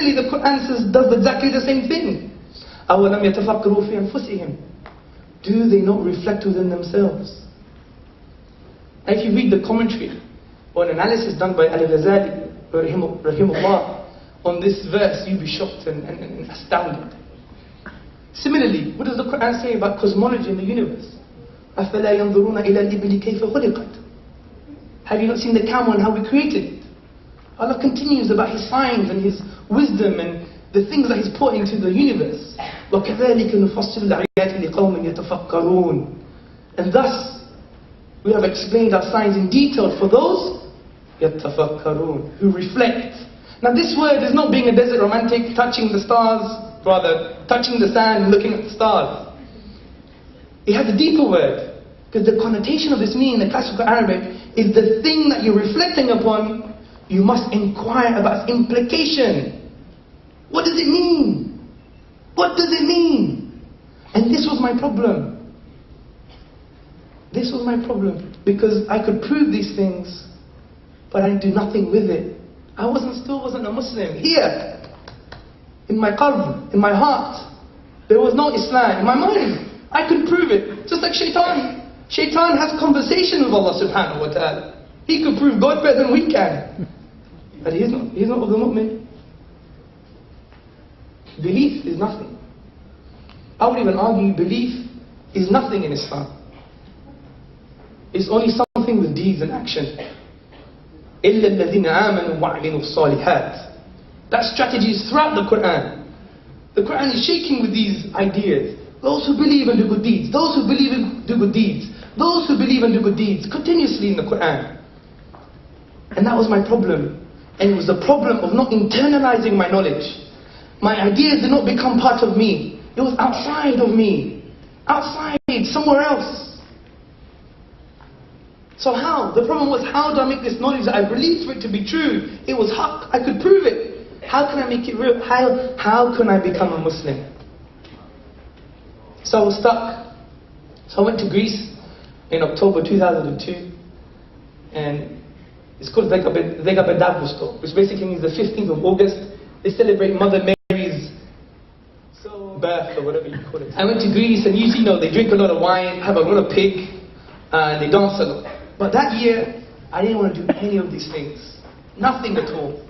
Similarly, the Quran does exactly the same thing. أَوَلَمْ يَتَفَكَّرُوا فِي أَنفُسِهِمْ. Do they not reflect within themselves? And if you read the commentary or an analysis done by Al-Ghazali, rahimahullah, on this verse, you'll be shocked and astounded. Similarly, what does the Quran say about cosmology in the universe? أَفَلَا يَنْظُرُونَ إِلَى الْإِبِلِ كَيْفَ خُلِقَتْ. Have you not seen the camel and how we created it? Allah continues about His signs and His wisdom and the things that He's put into the universe. وَكَذَلِكَ نُفَصِّلُ الْآيَاتِ لِقَوْمٍ يَتَفَكَّرُونَ. And thus, we have explained our signs in detail for those يَتَفَكَّرُونَ, who reflect. Now this word is not being a desert romantic, touching the stars, rather touching the sand and looking at the stars. It has a deeper word, because the connotation of this meaning in the classical Arabic is the thing that you're reflecting upon, you must inquire about its implication. What does it mean? What does it mean? And this was my problem. This was my problem, because I could prove these things, but I do nothing with it. I still wasn't a Muslim. Here, in my qalb, in my heart, there was no Islam. In my mind, I could prove it. Just like Shaitan. Shaitan has conversation with Allah subhanahu wa ta'ala. He could prove God better than we can. But he's not of the mu'min. Belief is nothing. I would even argue belief is nothing in Islam. It's only something with deeds and action. إِلَّا الَّذِينَ آمَنُوا وَعَمِلُوا الصَّالِحَاتِ. That strategy is throughout the Quran. The Quran is shaking with these ideas. Those who believe and do good deeds. Those who believe and do good deeds. Those who believe and do good deeds. Continuously in the Quran. And that was my problem. And it was the problem of not internalizing my knowledge. My ideas did not become part of me. It was outside of me. Outside, somewhere else. So how? The problem was, how do I make this knowledge that I believed for it to be true? It was haqq. I could prove it. How can I make it real? How can I become a Muslim? So I was stuck. So I went to Greece in October 2002. And it's called Vegapedavousto, which basically means the 15th of August. They celebrate Mother Mary's birth, or whatever you call it. I went to Greece, and usually, they drink a lot of wine, have a lot of pig, and they dance a lot. But that year, I didn't want to do any of these things. Nothing at all.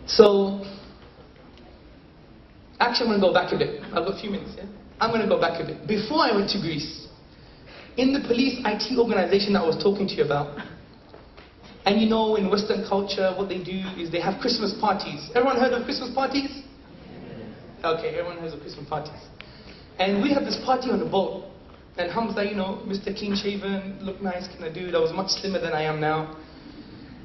So, actually I'm going to go back a bit. I've got a few minutes, yeah? I'm going to go back a bit. Before I went to Greece, in the police IT organization that I was talking to you about, and in Western culture, what they do is they have Christmas parties. Everyone heard of Christmas parties? Okay, everyone heard of Christmas parties. And we have this party on the boat. And Hamzah, Mr. Clean Shaven, looked nice kind of dude. I was much slimmer than I am now.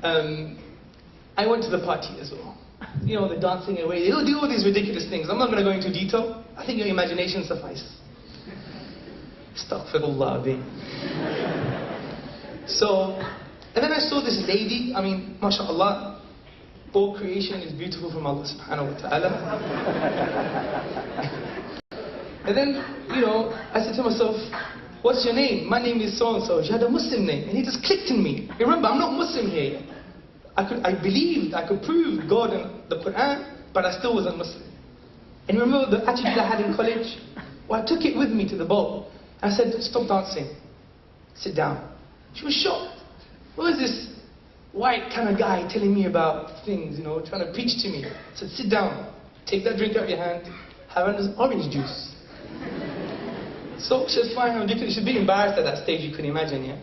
I went to the party as well. The dancing away. They do all these ridiculous things. I'm not going to go into detail. I think your imagination suffices. Astaghfirullah. So, and then I saw this lady. MashaAllah, all creation is beautiful from Allah subhanahu wa ta'ala. And then, I said to myself, what's your name? My name is so-and-so. She had a Muslim name. And it just clicked in me. Remember, I'm not Muslim here. I believed, I could prove God and the Quran, but I still wasn't Muslim. And remember the attitude I had in college? Well, I took it with me to the boat. I said, stop dancing. Sit down. She was shocked. What is this white kind of guy telling me about things, trying to preach to me? I said, sit down. Take that drink out of your hand. Have an orange juice. So she was fine, ridiculous. She's being embarrassed at that stage, you can imagine, yeah?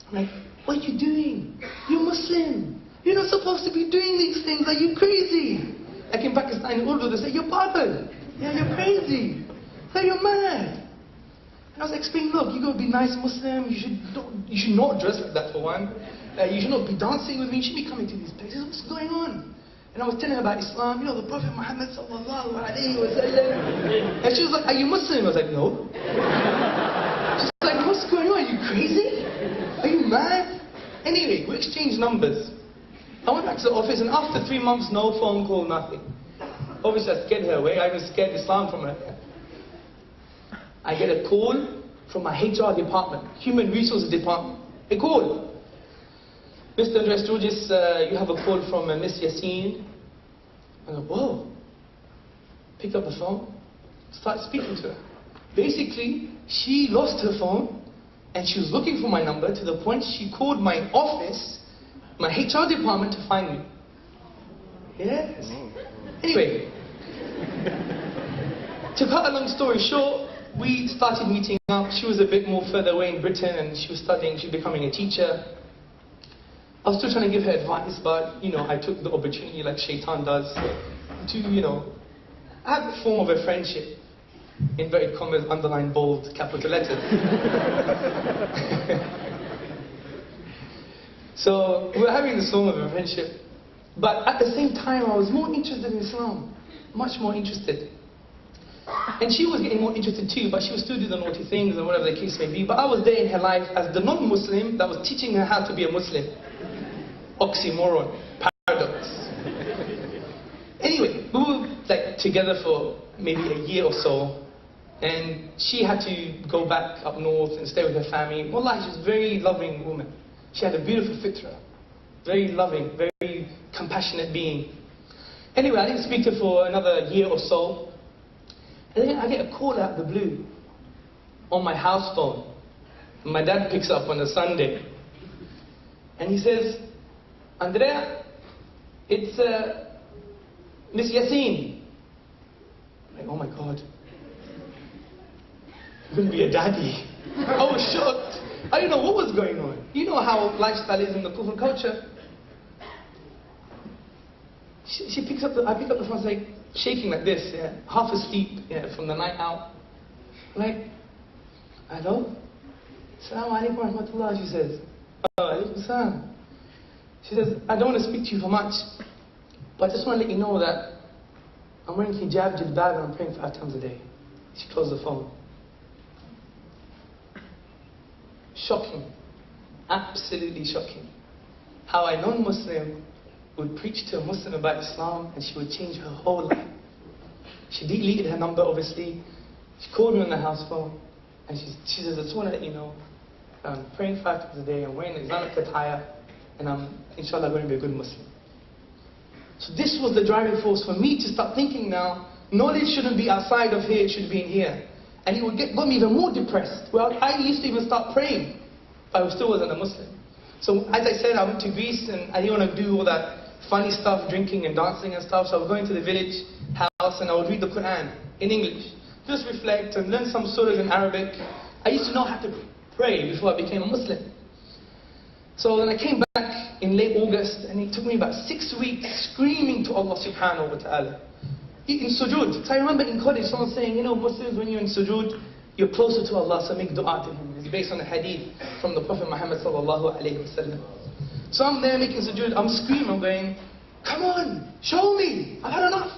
I'm like, what are you doing? You're Muslim. You're not supposed to be doing these things. Are you crazy? Like in Pakistan, in Urdu, they say, you're pagal. Yeah, you're crazy. Hey, you're mad. And I was explaining, look, you got to be nice Muslim. You should not dress like that for one. You should not be dancing with me. You should be coming to these places. What's going on? And I was telling her about Islam, the Prophet Muhammad sallallahu alayhi wa sallam. And she was like, are you Muslim? I was like, no. She's like, what's going on? Are you crazy? Are you mad? Anyway, we exchanged numbers. I went back to the office, and after 3 months, no phone call, nothing. Obviously, I scared her away. I even scared Islam from her. I get a call from my HR department, Human Resources Department. A call. Mr. Tzortzis, you have a call from Miss Yassine. I was like, whoa. Picked up the phone, started speaking to her. Basically, she lost her phone and she was looking for my number to the point she called my office, my HR department, to find me. Yes. Anyway, to cut a long story short, we started meeting up. She was a bit more further away in Britain and she was studying, she was becoming a teacher. I was still trying to give her advice, but, you know, I took the opportunity like Shaitan does to, you know, have a form of a friendship. Inverted commas, underlined, bold, capital letters. So, we were having this form of a friendship. But at the same time, I was more interested in Islam. Much more interested. And she was getting more interested too, but she was still doing the naughty things and whatever the case may be. But I was there in her life as the non-Muslim that was teaching her how to be a Muslim. Oxymoron. Paradox. Anyway, we were like together for maybe a year or so. And she had to go back up north and stay with her family. Wallah, she was a very loving woman. She had a beautiful fitra. Very loving, very compassionate being. Anyway, I didn't speak to her for another year or so. And then I get a call out of the blue on my house phone. My dad picks up on a Sunday. And he says, Andrea, it's Miss Yassin. I'm like, oh my God. I'm going to be a daddy. I was shocked. I didn't know what was going on. You know how lifestyle is in the Kufr culture. She picks up I pick up the phone, like shaking like this, yeah, half asleep, yeah, from the night out. I'm like, hello? Assalamu alaikum wa rahmatullah, she says. Alaikum salam. She says, I don't want to speak to you for much, but I just want to let you know that I'm wearing hijab, jilbab, and I'm praying 5 times a day. She closed the phone. Shocking. Absolutely shocking. How a non-Muslim would preach to a Muslim about Islam and she would change her whole life. She deleted her number, obviously. She called me on the house phone and she says, I just want to let you know I'm praying 5 times a day, I'm wearing Islamic attire, and I'm, inshallah, going to be a good Muslim. So this was the driving force for me to start thinking now, knowledge shouldn't be outside of here, it should be in here. And it would got me even more depressed. Well, I used to even start praying, but I still wasn't a Muslim. So as I said, I went to Greece and I didn't want to do all that funny stuff, drinking and dancing and stuff. So I was going to the village house and I would read the Quran in English. Just reflect and learn some surahs in Arabic. I used to know how to pray before I became a Muslim. So then I came back in late August and it took me about 6 weeks screaming to Allah subhanahu wa ta'ala. In sujood. So I remember in college someone saying, you know, Muslims, when you're in sujood, you're closer to Allah, so make dua to Him. It's based on a hadith from the Prophet Muhammad sallallahu alayhi wa sallam. So I'm there making sujood, I'm screaming, I'm going, come on, show me, I've had enough.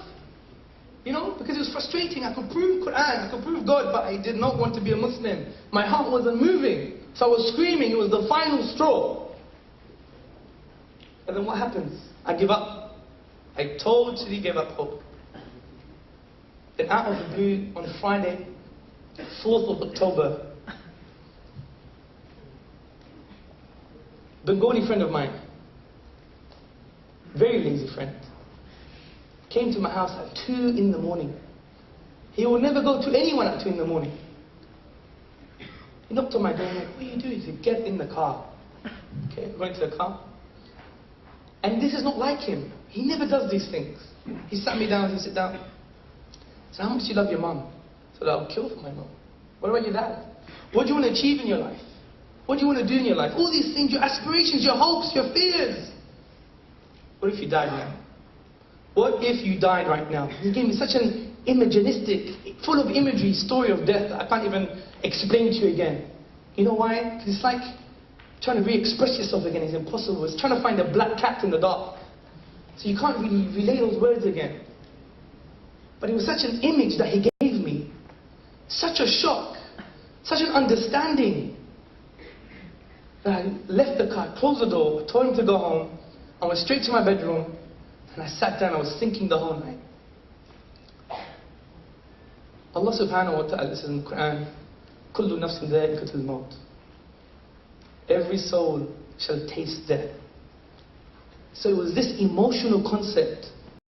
You know, because it was frustrating. I could prove Quran, I could prove God, but I did not want to be a Muslim. My heart wasn't moving. So I was screaming, it was the final straw. And then what happens? I give up. I totally gave up hope. Then out of the blue, on Friday, 4th of October, Bengali friend of mine, very lazy friend, came to my house at 2 in the morning. He will never go to anyone at 2 in the morning. He knocked on my door and like, what are you doing? He said, get in the car. Okay, going to the car. And this is not like him. He never does these things. He sat me down, he said, sit down. So how much do you love your mum? I said, I'll kill for my mum. What about your dad? What do you want to achieve in your life? What do you want to do in your life? All these things, your aspirations, your hopes, your fears. What if you died now? What if you died right now? He gave me such an imaginistic, full of imagery story of death that I can't even explain to you again. You know why? Because it's like trying to re-express yourself again is impossible. It's trying to find a black cat in the dark. So you can't really relay those words again. But it was such an image that he gave me. Such a shock. Such an understanding. That I left the car, closed the door, told him to go home. I went straight to my bedroom. And I sat down, I was thinking the whole night. Allah subhanahu wa ta'ala says in the Quran, كُلُّ نَفْسٍ ذَائِقَةُ الْمَوْتِ. Every soul shall taste death. So it was this emotional concept